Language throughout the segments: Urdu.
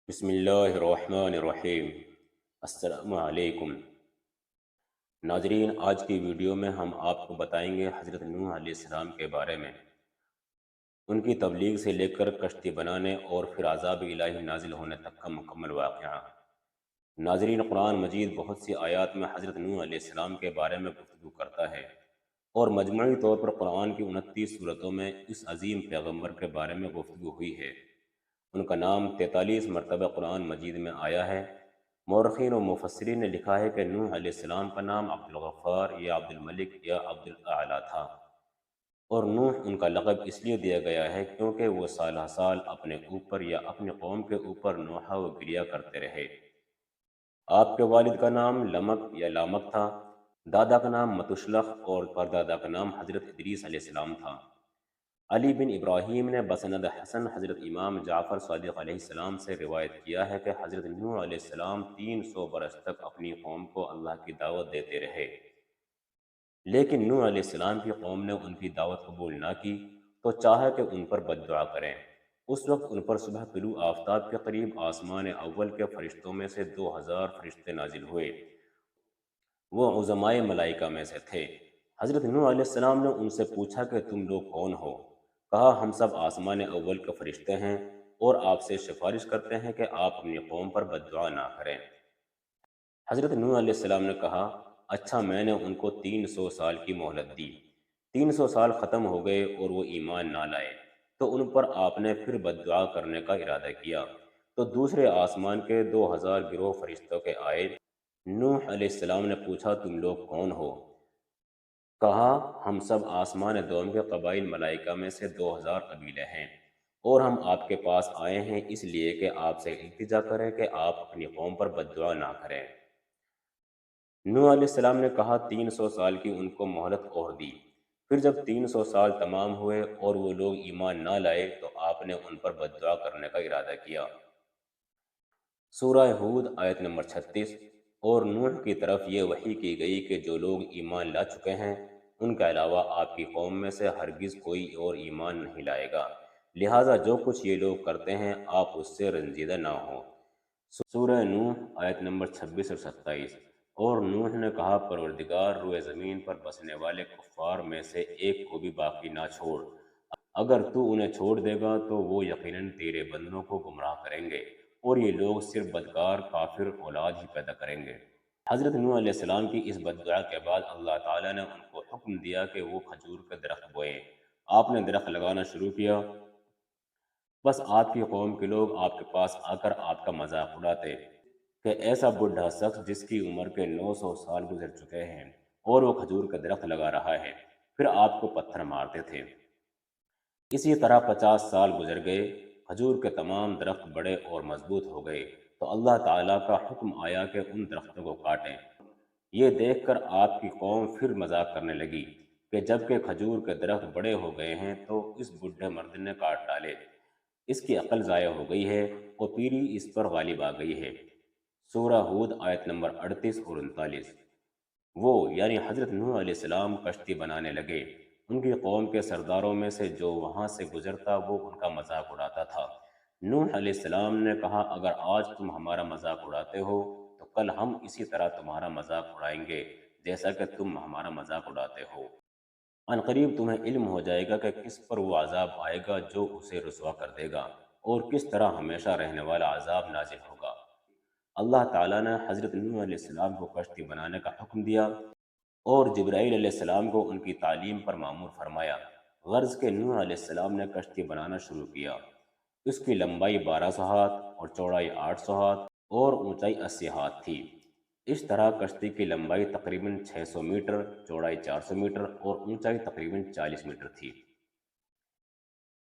بسم اللہ الرحمن الرحیم۔ السلام علیکم ناظرین، آج کی ویڈیو میں ہم آپ کو بتائیں گے حضرت نوح علیہ السلام کے بارے میں، ان کی تبلیغ سے لے کر کشتی بنانے اور پھر عذاب الہی نازل ہونے تک کا مکمل واقعہ۔ ناظرین، قرآن مجید بہت سی آیات میں حضرت نوح علیہ السلام کے بارے میں گفتگو کرتا ہے، اور مجموعی طور پر قرآن کی 29 صورتوں میں اس عظیم پیغمبر کے بارے میں گفتگو ہوئی ہے۔ ان کا نام 43 مرتبہ قرآن مجید میں آیا ہے۔ مورخین و مفسرین نے لکھا ہے کہ نوح علیہ السلام کا نام عبد الغفار یا عبد الملک یا عبد الاعلیٰ تھا، اور نوح ان کا لقب اس لیے دیا گیا ہے کیونکہ وہ سالہ سال اپنے اوپر یا اپنی قوم کے اوپر نوحہ و گریہ کرتے رہے۔ آپ کے والد کا نام لمک یا لامک تھا، دادا کا نام متشلخ اور پردادا کا نام حضرت ادریس علیہ السلام تھا۔ علی بن ابراہیم نے بسند حسن حضرت امام جعفر صادق علیہ السلام سے روایت کیا ہے کہ حضرت نوح علیہ السلام 300 برس تک اپنی قوم کو اللہ کی دعوت دیتے رہے، لیکن نوح علیہ السلام کی قوم نے ان کی دعوت قبول نہ کی تو چاہا کہ ان پر بد دعا کریں۔ اس وقت ان پر صبح طلوع آفتاب کے قریب آسمان اول کے فرشتوں میں سے 2000 فرشتے نازل ہوئے، وہ عظمائے ملائکہ میں سے تھے۔ حضرت نوح علیہ السلام نے ان سے پوچھا کہ تم لوگ کون ہو؟ کہا ہم سب آسمان اول کے فرشتے ہیں اور آپ سے سفارش کرتے ہیں کہ آپ اپنی قوم پر بد دعا نہ کریں۔ حضرت نوح علیہ السلام نے کہا اچھا، میں نے ان کو 300 سال کی مہلت دی۔ 300 سال ختم ہو گئے اور وہ ایمان نہ لائے تو ان پر آپ نے پھر بد دعا کرنے کا ارادہ کیا تو دوسرے آسمان کے 2000 گروہ فرشتوں کے آئے۔ نوح علیہ السلام نے پوچھا تم لوگ کون ہو؟ کہا ہم سب آسمان دوم کے قبائل ملائکہ میں سے 2000 قبیلے ہیں، اور ہم آپ کے پاس آئے ہیں اس لیے کہ آپ سے التجا کریں کہ آپ اپنی قوم پر بد دعا نہ کریں۔ نوح علیہ السلام نے کہا 300 سال کی ان کو مہلت اور دی۔ پھر جب 300 سال تمام ہوئے اور وہ لوگ ایمان نہ لائے تو آپ نے ان پر بد دعا کرنے کا ارادہ کیا۔ سورہ ہود آیت نمبر 36۔ اور نوح کی طرف یہ وحی کی گئی کہ جو لوگ ایمان لا چکے ہیں ان کے علاوہ آپ کی قوم میں سے ہرگز کوئی اور ایمان نہیں لائے گا، لہٰذا جو کچھ یہ لوگ کرتے ہیں آپ اس سے رنجیدہ نہ ہوں۔ سورہ نوح آیت نمبر 26 اور 27۔ اور نوح نے کہا پروردگار، روئے زمین پر بسنے والے کفار میں سے ایک کو بھی باقی نہ چھوڑ، اگر تو انہیں چھوڑ دے گا تو وہ یقیناً تیرے بندوں کو گمراہ کریں گے، اور یہ لوگ صرف بدکار کافر اولاد ہی پیدا کریں گے۔ حضرت نوح علیہ السلام کی اس بد دعا کے بعد اللہ تعالیٰ نے ان کو حکم دیا کہ وہ کھجور کے درخت بوئیں۔ آپ نے درخت لگانا شروع کیا، بس آپ کی قوم کے لوگ آپ کے پاس آ کر آپ کا مذاق اڑاتے کہ ایسا بوڑھا شخص جس کی عمر کے 900 سال گزر چکے ہیں اور وہ کھجور کا درخت لگا رہا ہے، پھر آپ کو پتھر مارتے تھے۔ اسی طرح 50 سال گزر گئے، کھجور کے تمام درخت بڑے اور مضبوط ہو گئے تو اللہ تعالیٰ کا حکم آیا کہ ان درختوں کو کاٹیں۔ یہ دیکھ کر آپ کی قوم پھر مذاق کرنے لگی کہ جب کہ کھجور کے درخت بڑے ہو گئے ہیں تو اس بوڑھے مرد نے کاٹ ڈالے، اس کی عقل ضائع ہو گئی ہے اور پیری اس پر غالب آ گئی ہے۔ سورہ ہود آیت نمبر 38 اور 39۔ وہ یعنی حضرت نوح علیہ السلام کشتی بنانے لگے۔ ان کی قوم کے سرداروں میں سے جو وہاں سے گزرتا وہ ان کا مذاق اڑاتا تھا۔ نوح علیہ السلام نے کہا اگر آج تم ہمارا مذاق اڑاتے ہو تو کل ہم اسی طرح تمہارا مذاق اڑائیں گے جیسا کہ تم ہمارا مذاق اڑاتے ہو۔ ان قریب تمہیں علم ہو جائے گا کہ کس پر وہ عذاب آئے گا جو اسے رسوا کر دے گا، اور کس طرح ہمیشہ رہنے والا عذاب نازل ہوگا۔ اللہ تعالیٰ نے حضرت نوح علیہ السلام کو کشتی بنانے کا حکم دیا اور جبرائیل علیہ السلام کو ان کی تعلیم پر مامور فرمایا۔ غرض کہ نوح علیہ السلام نے کشتی بنانا شروع کیا۔ اس کی لمبائی 1200 ہاتھ اور چوڑائی 800 ہاتھ اور اونچائی 80 ہاتھ تھی۔ اس طرح کشتی کی لمبائی تقریباً 600 میٹر، چوڑائی 400 میٹر اور اونچائی تقریباً 40 میٹر تھی۔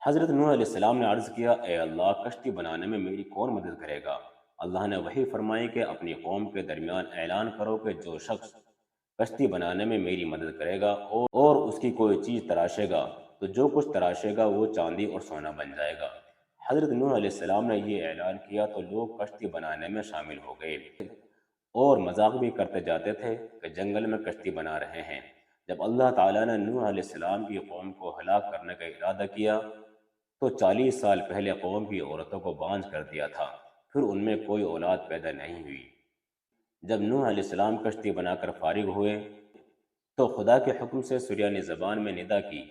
حضرت نوح علیہ السلام نے عرض کیا اے اللہ، کشتی بنانے میں میری کون مدد کرے گا؟ اللہ نے وحی فرمائی کہ اپنی قوم کے درمیان اعلان کرو کہ جو شخص کشتی بنانے میں میری مدد کرے گا اور اس کی کوئی چیز تراشے گا تو جو کچھ تراشے گا وہ چاندی اور سونا بن جائے گا۔ حضرت نوح علیہ السلام نے یہ اعلان کیا تو لوگ کشتی بنانے میں شامل ہو گئے اور مذاق بھی کرتے جاتے تھے کہ جنگل میں کشتی بنا رہے ہیں۔ جب اللہ تعالیٰ نے نوح علیہ السلام کی قوم کو ہلاک کرنے کا ارادہ کیا تو 40 سال پہلے قوم کی عورتوں کو بانجھ کر دیا تھا۔ پھر ان میں کوئی اولاد پیدا نہیں ہوئی۔ جب نوح علیہ السلام کشتی بنا کر فارغ ہوئے تو خدا کے حکم سے سریانی زبان میں ندا کی،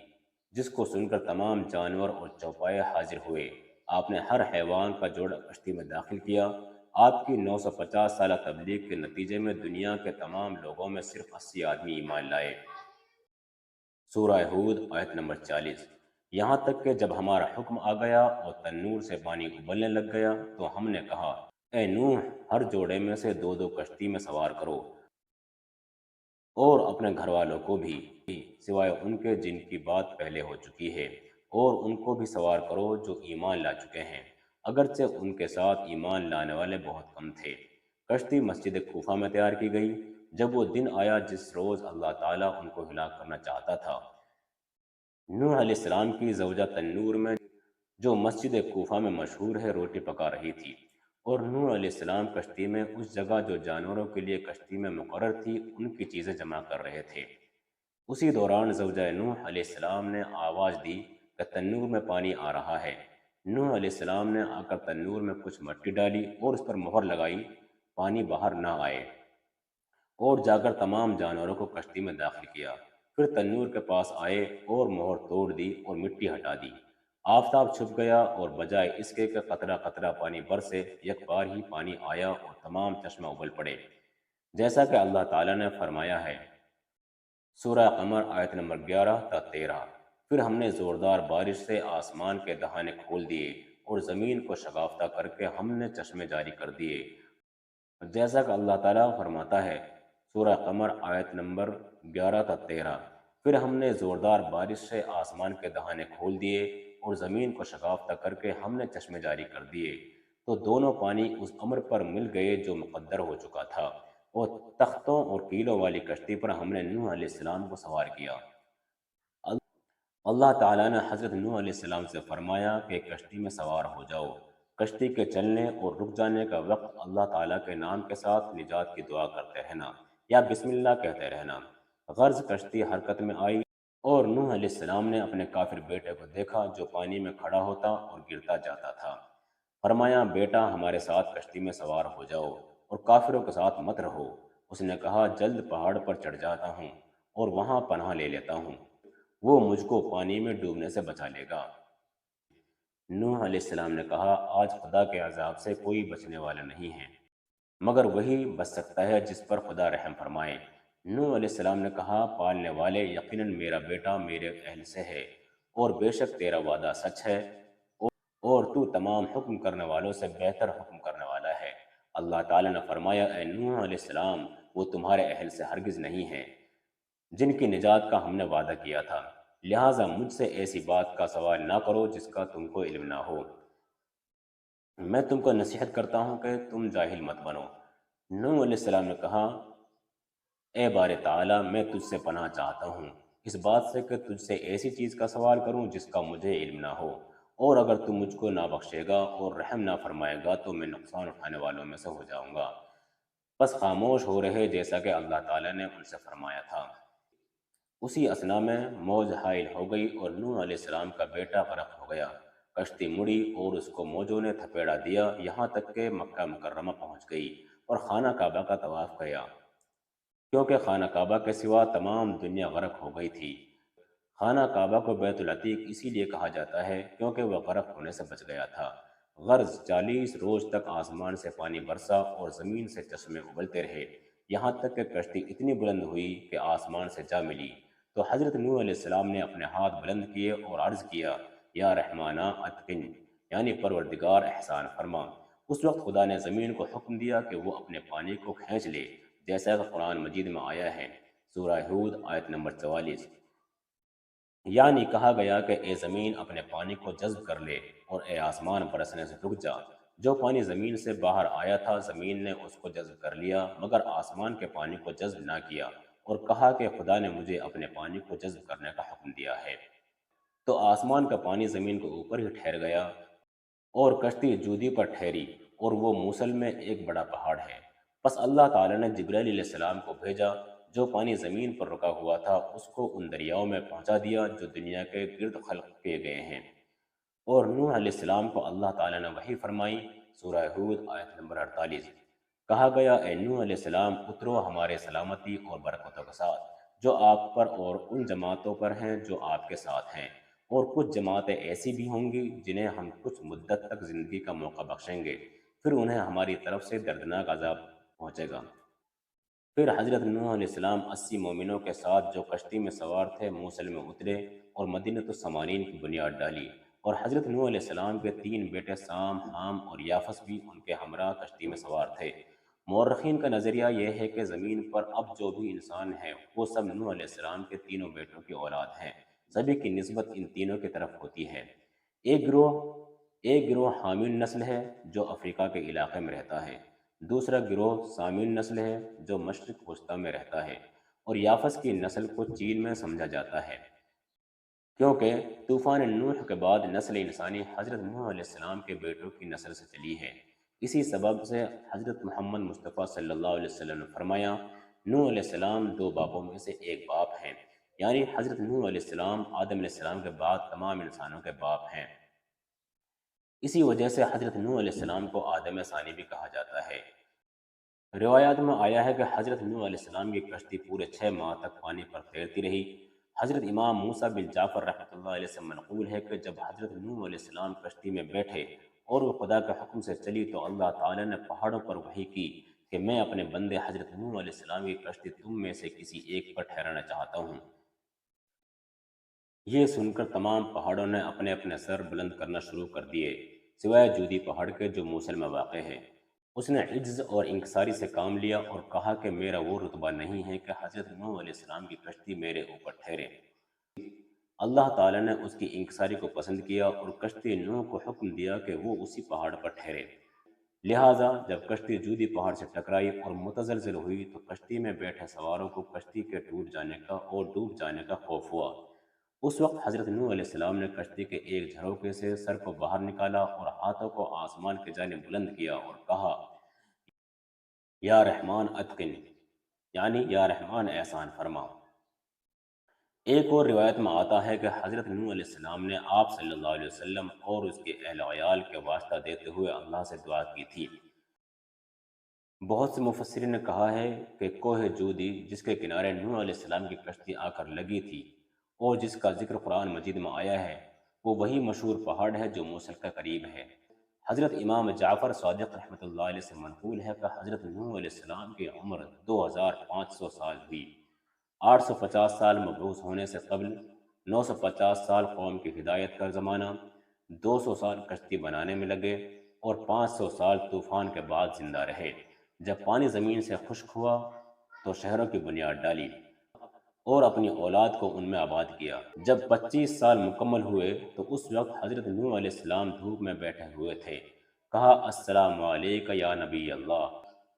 جس کو سن کر تمام جانور اور چوپائے حاضر ہوئے۔ آپ نے ہر حیوان کا جوڑا کشتی میں داخل کیا۔ آپ کی 950 سالہ تبلیغ کے نتیجے میں دنیا کے تمام لوگوں میں صرف 80 آدمی ایمان لائے۔ سورہ ہود آیت نمبر 40۔ یہاں تک کہ جب ہمارا حکم آ گیا اور تنور سے پانی ابلنے لگ گیا تو ہم نے کہا، اے نوح، ہر جوڑے میں سے دو دو کشتی میں سوار کرو اور اپنے گھر والوں کو بھی، سوائے ان کے جن کی بات پہلے ہو چکی ہے، اور ان کو بھی سوار کرو جو ایمان لا چکے ہیں، اگرچہ ان کے ساتھ ایمان لانے والے بہت کم تھے۔ کشتی مسجد کوفہ میں تیار کی گئی۔ جب وہ دن آیا جس روز اللہ تعالیٰ ان کو ہلاک کرنا چاہتا تھا، نوح علیہ السلام کی زوجہ تنور میں، جو مسجد کوفہ میں مشہور ہے، روٹی پکا رہی تھی، اور نوح علیہ السلام کشتی میں اس جگہ جو جانوروں کے لیے کشتی میں مقرر تھی ان کی چیزیں جمع کر رہے تھے۔ اسی دوران زوجہ نوح علیہ السلام نے آواز دی کہ تنور میں پانی آ رہا ہے۔ نوح علیہ السلام نے آ کر تنور میں کچھ مٹی ڈالی اور اس پر مہر لگائی، پانی باہر نہ آئے، اور جا کر تمام جانوروں کو کشتی میں داخل کیا۔ پھر تنور کے پاس آئے اور مہر توڑ دی اور مٹی ہٹا دی۔ آفتاب چھپ گیا اور بجائے اس کے کہ قطرہ قطرہ پانی برسے، یک بار ہی پانی آیا اور تمام چشمہ ابل پڑے، جیسا کہ اللہ تعالیٰ نے فرمایا ہے۔ سورہ قمر آیت نمبر 11 تا 13۔ پھر ہم نے زوردار بارش سے آسمان کے دہانے کھول دیے اور زمین کو شگافتہ کر کے ہم نے چشمے جاری کر دیے، جیسا کہ اللہ تعالیٰ فرماتا ہے۔ سورہ قمر آیت نمبر 11 تا 13۔ پھر ہم نے زوردار بارش سے آسمان کے دہانے کھول دیے اور زمین کو شگافتہ کر کے ہم نے چشمے جاری کر دیے، تو دونوں پانی اس امر پر مل گئے جو مقدر ہو چکا تھا، اور تختوں اور کیلوں والی کشتی پر ہم نے نوح علیہ السلام کو سوار کیا۔ اللہ تعالیٰ نے حضرت نوح علیہ السلام سے فرمایا کہ کشتی میں سوار ہو جاؤ۔ کشتی کے چلنے اور رک جانے کا وقت اللہ تعالیٰ کے نام کے ساتھ نجات کی دعا کرتے رہنا یا بسم اللہ کہتے رہنا۔ غرض کشتی حرکت میں آئی اور نوح علیہ السلام نے اپنے کافر بیٹے کو دیکھا جو پانی میں کھڑا ہوتا اور گرتا جاتا تھا۔ فرمایا، بیٹا ہمارے ساتھ کشتی میں سوار ہو جاؤ اور کافروں کے ساتھ مت رہو۔ اس نے کہا، جلد پہاڑ پر چڑھ جاتا ہوں اور وہاں پناہ لے لیتا ہوں، وہ مجھ کو پانی میں ڈوبنے سے بچا لے گا۔ نوح علیہ السلام نے کہا، آج خدا کے عذاب سے کوئی بچنے والا نہیں ہے مگر وہی بچ سکتا ہے جس پر خدا رحم فرمائے۔ نوح علیہ السلام نے کہا، پالنے والے، یقیناً میرا بیٹا میرے اہل سے ہے، اور بے شک تیرا وعدہ سچ ہے، اور تو تمام حکم کرنے والوں سے بہتر حکم کرنے والا ہے۔ اللہ تعالیٰ نے فرمایا، اے نوح علیہ السلام، وہ تمہارے اہل سے ہرگز نہیں ہیں جن کی نجات کا ہم نے وعدہ کیا تھا، لہٰذا مجھ سے ایسی بات کا سوال نہ کرو جس کا تم کو علم نہ ہو۔ میں تم کو نصیحت کرتا ہوں کہ تم جاہل مت بنو۔ نوح علیہ السلام نے کہا، اے بار تعالیٰ، میں تجھ سے پناہ چاہتا ہوں اس بات سے کہ تجھ سے ایسی چیز کا سوال کروں جس کا مجھے علم نہ ہو، اور اگر تم مجھ کو نہ بخشے گا اور رحم نہ فرمائے گا تو میں نقصان اٹھانے والوں میں سے ہو جاؤں گا۔ بس خاموش ہو رہے جیسا کہ اللہ تعالیٰ نے ان سے فرمایا تھا۔ اسی اثنا میں موج حائل ہو گئی اور نوح علیہ السلام کا بیٹا غرق ہو گیا۔ کشتی مڑی اور اس کو موجوں نے تھپیڑا دیا، یہاں تک کہ مکہ مکرمہ پہنچ گئی اور خانہ کعبہ کا طواف کیا، کیونکہ خانہ کعبہ کے سوا تمام دنیا غرق ہو گئی تھی۔ خانہ کعبہ کو بیت العتیق اسی لیے کہا جاتا ہے کیونکہ وہ غرق ہونے سے بچ گیا تھا۔ غرض 40 روز تک آسمان سے پانی برسا اور زمین سے چشمے ابلتے رہے، یہاں تک کہ کشتی اتنی بلند ہوئی کہ آسمان سے جا ملی۔ تو حضرت نوح علیہ السلام نے اپنے ہاتھ بلند کیے اور عرض کیا، یا رحمانہ اتقن، یعنی پروردگار احسان فرما۔ اس وقت خدا نے زمین کو حکم دیا کہ وہ اپنے پانی کو کھینچ لے، جیسا کہ قرآن مجید میں آیا ہے، سورہ ہود آیت نمبر 44۔ یعنی کہا گیا کہ اے زمین اپنے پانی کو جذب کر لے، اور اے آسمان برسنے سے رک جا۔ جو پانی زمین سے باہر آیا تھا زمین نے اس کو جذب کر لیا، مگر آسمان کے پانی کو جذب نہ کیا، اور کہا کہ خدا نے مجھے اپنے پانی کو جذب کرنے کا حکم دیا ہے۔ تو آسمان کا پانی زمین کے اوپر ہی ٹھہر گیا اور کشتی جودی پر ٹھہری، اور وہ موصل میں ایک بڑا پہاڑ ہے۔ پس اللہ تعالیٰ نے جبرائیل علیہ السلام کو بھیجا، جو پانی زمین پر رکا ہوا تھا اس کو ان دریاؤں میں پہنچا دیا جو دنیا کے گرد خلق کیے گئے ہیں۔ اور نوح علیہ السلام کو اللہ تعالیٰ نے وحی فرمائی۔ سورہ ہود آیت نمبر 48۔ کہا گیا اے نوح علیہ السلام اترو ہمارے سلامتی اور برکتوں کے ساتھ جو آپ پر اور ان جماعتوں پر ہیں جو آپ کے ساتھ ہیں، اور کچھ جماعتیں ایسی بھی ہوں گی جنہیں ہم کچھ مدت تک زندگی کا موقع بخشیں گے، پھر انہیں ہماری طرف سے دردناک عذاب پہنچے گا۔ پھر حضرت نوح علیہ السلام 80 مومنوں کے ساتھ جو کشتی میں سوار تھے موصل میں اترے اور مدینۃ السمانین کی بنیاد ڈالی، اور حضرت نوح علیہ السلام کے 3 بیٹے سام، حام اور یافس بھی ان کے ہمراہ کشتی میں سوار تھے۔ مورخین کا نظریہ یہ ہے کہ زمین پر اب جو بھی انسان ہیں وہ سب نوح علیہ السلام کے تینوں بیٹوں کی اولاد ہیں، سبھی کی نسبت ان تینوں کی طرف ہوتی ہے۔ ایک گروہ ایک گروہ حامل نسل ہے جو افریقہ کے علاقے میں رہتا ہے، دوسرا گروہ سامعین نسل ہے جو مشرق وسطیٰ میں رہتا ہے، اور یافس کی نسل کو چین میں سمجھا جاتا ہے، کیونکہ طوفان نوح کے بعد نسل انسانی حضرت نوح علیہ السلام کے بیٹوں کی نسل سے چلی ہے۔ اسی سبب سے حضرت محمد مصطفیٰ صلی اللہ علیہ وسلم نے فرمایا نوح علیہ السلام 2 باپوں میں سے ایک باپ ہیں، یعنی حضرت نوح علیہ السلام آدم علیہ السلام کے بعد تمام انسانوں کے باپ ہیں۔ اسی وجہ سے حضرت نوح علیہ السلام کو آدم ثانی بھی کہا جاتا ہے۔ روایات میں آیا ہے کہ حضرت نوح علیہ السلام کی کشتی پورے 6 ماہ تک پانی پر تیرتی رہی۔ حضرت امام موسیٰ بن جعفر رحمۃ اللہ علیہ سے منقول ہے کہ جب حضرت نوح علیہ السلام کشتی میں بیٹھے اور وہ خدا کے حکم سے چلی تو اللہ تعالیٰ نے پہاڑوں پر وحی کی کہ میں اپنے بندے حضرت نوح علیہ السلام کی کشتی تم میں سے کسی ایک پر ٹھہرانا چاہتا ہوں۔ یہ سن کر تمام پہاڑوں نے اپنے اپنے سر بلند کرنا شروع کر دیے سوائے جودی پہاڑ کے جو موصل میں واقع ہے۔ اس نے عجز اور انکساری سے کام لیا اور کہا کہ میرا وہ رتبہ نہیں ہے کہ حضرت نوح علیہ السلام کی کشتی میرے اوپر ٹھہرے۔ اللہ تعالیٰ نے اس کی انکساری کو پسند کیا اور کشتی نوح کو حکم دیا کہ وہ اسی پہاڑ پر ٹھہرے۔ لہٰذا جب کشتی جودی پہاڑ سے ٹکرائی اور متزلزل ہوئی تو کشتی میں بیٹھے سواروں کو کشتی کے ٹوٹ جانے کا اور ڈوب جانے کا خوف ہوا۔ اس وقت حضرت نوح علیہ السلام نے کشتی کے ایک جھروکے سے سر کو باہر نکالا اور ہاتھوں کو آسمان کی جانب بلند کیا اور کہا یا رحمان اتقن، یعنی یا رحمان احسان فرما۔ ایک اور روایت میں آتا ہے کہ حضرت نوح علیہ السلام نے آپ صلی اللہ علیہ وسلم اور اس کے اہل و عیال کے واسطہ دیتے ہوئے اللہ سے دعا کی تھی۔ بہت سے مفسرین نے کہا ہے کہ کوہ جودی جس کے کنارے نوح علیہ السلام کی کشتی آ کر لگی تھی اور جس کا ذکر قرآن مجید میں آیا ہے، وہ وہی مشہور پہاڑ ہے جو موصل کے قریب ہے۔ حضرت امام جعفر صادق رحمۃ اللہ علیہ سے منقول ہے کہ حضرت نوح علیہ السلام کی عمر 2500 سال ہوئی۔ 850 سال مبعوث ہونے سے قبل، 950 سال قوم کی ہدایت کا زمانہ، 200 سال کشتی بنانے میں لگے اور 500 سال طوفان کے بعد زندہ رہے۔ جب پانی زمین سے خشک ہوا تو شہروں کی بنیاد ڈالی اور اپنی اولاد کو ان میں آباد کیا۔ جب 25 سال مکمل ہوئے تو اس وقت حضرت نوح علیہ السلام دھوپ میں بیٹھے ہوئے تھے۔ کہا السلام علیک یا نبی اللہ۔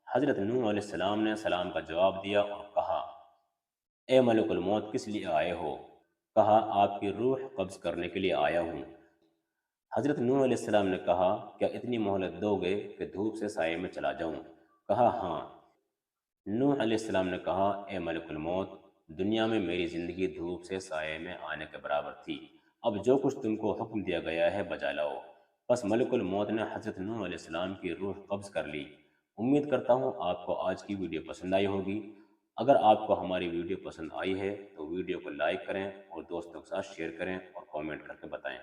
حضرت نوح علیہ السلام نے سلام کا جواب دیا اور کہا اے ملک الموت کس لیے آئے ہو؟ کہا آپ کی روح قبض کرنے کے لیے آیا ہوں۔ حضرت نوح علیہ السلام نے کہا کیا اتنی مہلت دو گے کہ دھوپ سے سائے میں چلا جاؤں؟ کہا ہاں۔ نوح علیہ السلام نے کہا اے ملک الموت دنیا میں میری زندگی دھوپ سے سائے میں آنے کے برابر تھی، اب جو کچھ تم کو حکم دیا گیا ہے بجا لاؤ۔ بس ملک الموت نے حضرت نوح علیہ السلام کی روح قبض کر لی۔ امید کرتا ہوں آپ کو آج کی ویڈیو پسند آئی ہوگی۔ اگر آپ کو ہماری ویڈیو پسند آئی ہے تو ویڈیو کو لائک کریں اور دوستوں کے ساتھ شیئر کریں اور کامنٹ کر کے بتائیں۔